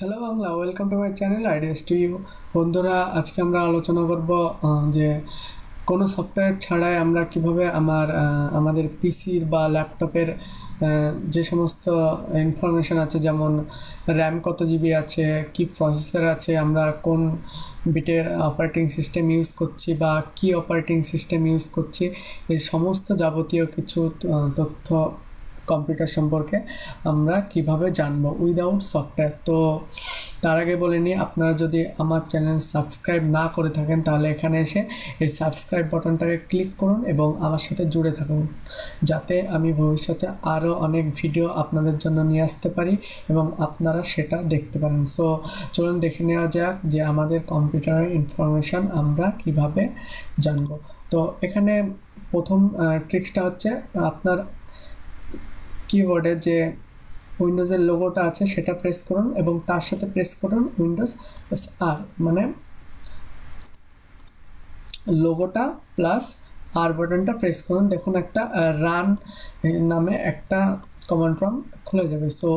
Hello Bangla, welcome to my channel ideas to you. বন্ধুরা, আজকে আমরা আলোচনা করব যে কোনো সফটওয়্যার ছাড়াই আমরা কিভাবে আমাদের পিসির বা ল্যাপটপের যে সমস্ত ইনফরমেশান আছে, যেমন র্যাম কত জিবি আছে, কি প্রসেসর আছে, আমরা কোন বিটের অপারেটিং সিস্টেম ইউজ করছি বা কি অপারেটিং সিস্টেম ইউজ করছি, এই সমস্ত যাবতীয় কিছু তথ্য কম্পিউটার সম্পর্কে আমরা কিভাবে জানবো উইদাউট সফটওয়্যার। তো তার আগে বলে নিই, আপনারা যদি আমার চ্যানেল সাবস্ক্রাইব না করে থাকেন তাহলে এখানে এসে এই সাবস্ক্রাইব বাটনটাকে ক্লিক করুন এবং আমার সাথে জুড়ে থাকুন, যাতে আমি ভবিষ্যতে আরও অনেক ভিডিও আপনাদের জন্য নিয়ে আসতে পারি এবং আপনারা সেটা দেখতে পারেন। সো চলুন দেখে নেওয়া যাক যে আমাদের কম্পিউটারের ইনফরমেশান আমরা কিভাবে জানবো। তো এখানে প্রথম ট্রিক্সটা হচ্ছে, আপনার কিবোর্ডে যে উইন্ডোজের লোগোটা আছে সেটা প্রেস করুন এবং তার সাথে প্রেস করুন উইন্ডোজ প্লাস আর, মানে লোগোটা প্লাস আর বাটনটা প্রেস করুন। দেখুন একটা রান নামে একটা কমান্ড প্রম্পট খুলে যাবে। সো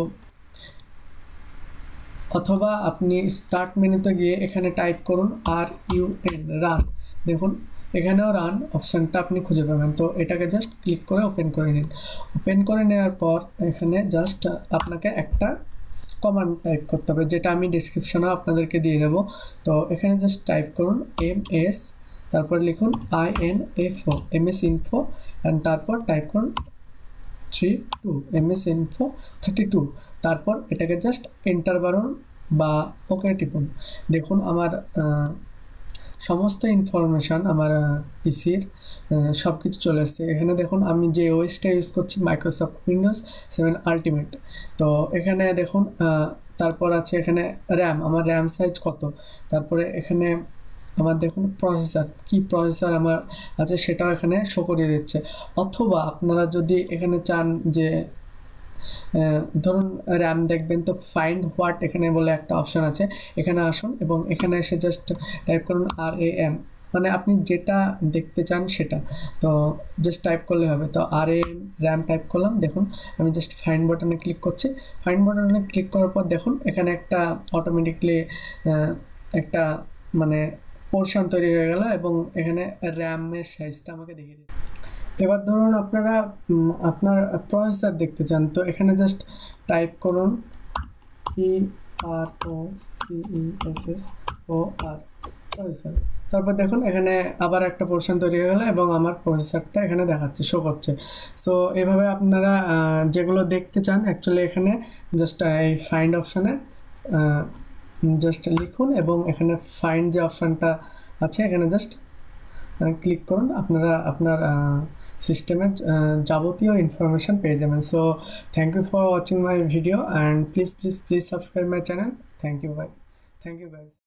অথবা আপনি স্টার্ট মেনুতে গিয়ে এখানে টাইপ করুন RUN, রান। দেখুন এখানেও রান অপশানটা আপনি খুঁজে পাবেন। তো এটাকে জাস্ট ক্লিক করে ওপেন করে নিন। ওপেন করে নেওয়ার পর এখানে জাস্ট আপনাকে একটা কমান্ড টাইপ করতে হবে, যেটা আমি ডিসক্রিপশনেও আপনাদেরকে দিয়ে দেবো। তো এখানে জাস্ট টাইপ করুন MS, তারপর লিখুন INFO, MS Info, অ্যান্ড তারপর টাইপ করুন 32 MS Info 32। তারপর এটাকে জাস্ট এন্টার বাড়ুন বা ওকে টিপুন। দেখুন আমার সমস্ত ইনফরমেশান আমার পিসির সব কিছু চলে এসছে। এখানে দেখুন আমি যে ওএসটা ইউজ করছি মাইক্রোসফট উইন্ডোজ 7 আলটিমেট। তো এখানে দেখুন তারপর আছে এখানে র্যাম, আমার র্যাম সাইজ কত, তারপরে এখানে আমার দেখুন প্রসেসর, কি প্রসেসর আমার আছে সেটাও এখানে শো করিয়ে দিচ্ছে। অথবা আপনারা যদি এখানে চান যে ধরুন র্যাম দেখবেন, তো ফাইন্ড হোয়াট এখানে বলে একটা অপশান আছে, এখানে আসুন এবং এখানে এসে জাস্ট টাইপ করুন RAM, মানে আপনি যেটা দেখতে চান সেটা। তো জাস্ট টাইপ করলে হবে। তো RAM র্যাম টাইপ করলাম। দেখুন আমি জাস্ট ফাইন্ড বাটনে ক্লিক করছি। ফাইন্ড বাটনে ক্লিক করার পর দেখুন এখানে একটা অটোমেটিকলি একটা মানে পোর্শন তৈরি হয়ে গেল এবং এখানে র্যামের সাইজটা আমাকে দেখিয়ে দিচ্ছে। এবার ধরুন আপনারা আপনার প্রসেসর দেখতে চান, তো এখানে জাস্ট টাইপ করুন PROCESSOR, প্রসেসর। তারপর দেখুন এখানে আবার একটা পোর্শন তৈরি হয়ে গেল এবং আমার প্রসেসরটা এখানে দেখাচ্ছে, শো করছে। সো এভাবে আপনারা যেগুলো দেখতে চান অ্যাকচুয়ালি এখানে জাস্ট এই ফাইন্ড অপশানে জাস্ট লিখুন এবং এখানে ফাইন্ড যে অপশানটা আছে এখানে জাস্ট ক্লিক করুন, আপনারা আপনার সিস্টেমের যাবতীয় ইনফরমেশান পেয়ে যাবেন। So thank you for watching my video and please subscribe my channel. Thank you guys.